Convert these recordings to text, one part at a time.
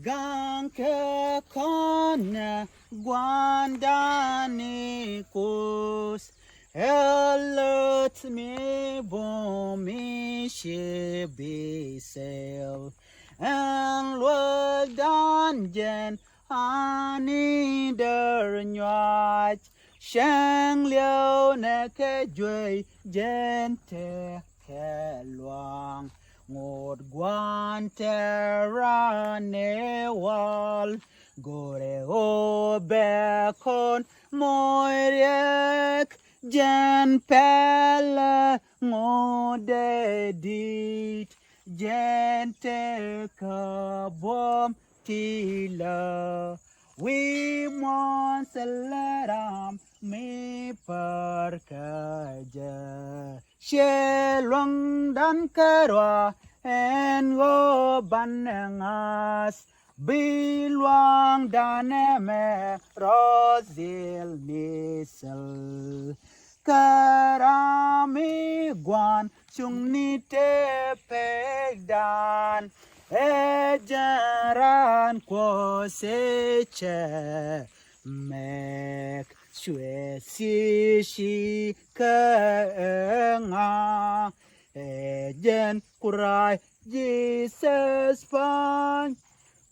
Ganke kona guandani kus Elot me bon me she sel And Lord Dungeon Ani der nyat Shang liu na ke jui gente ke luang Ngột quan terra ne wal Gore o be con moi riek Jen pelle ngode dit Gente ka bom tila We want selaram mi perkaja Shelong dan kerwa en go banengas Biluang dan eme rozil misel Karami guan chung ni te pegdan Ejaran ko seche mek Shue si shi ke nga Ejen kurai Jesus pan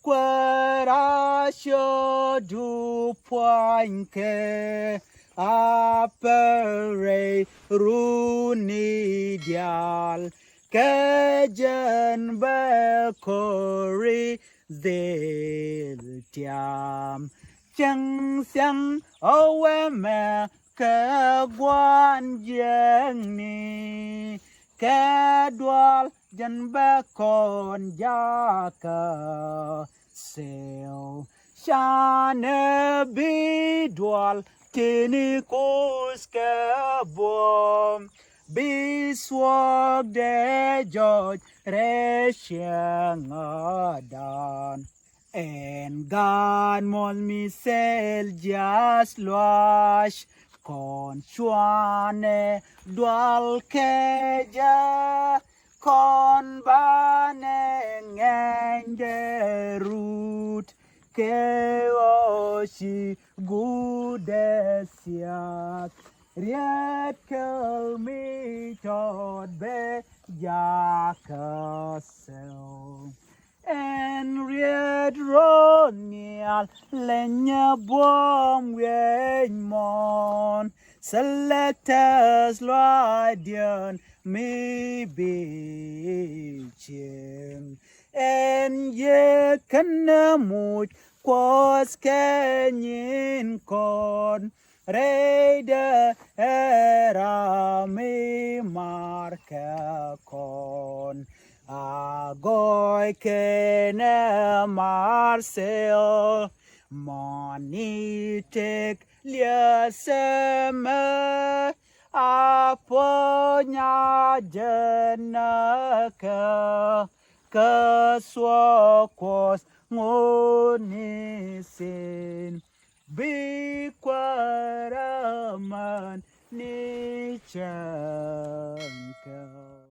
Kwara sho du poinke Apere runi dial Kejen bekori zil tiam Cheng xiang owe me ke guan jeng ni Ke dual jen bekon jaka seo Shane bidual tini kus ke bom Biswag de George Reshiang adan And God mon mi sel just luash Con chuane dual keja Con bane ngenge root Ke oshi gudesiak Riet kel mi tod be jakasel En riet ronial lenya bom mon Selectors loadian mi bichim En ye kanamut kwas kenyin kon Reide era mi marca con Agoy kene Marcel Monitek liaseme Aponya jenaka Kesuakos ngunisin Bikwaraman ni changka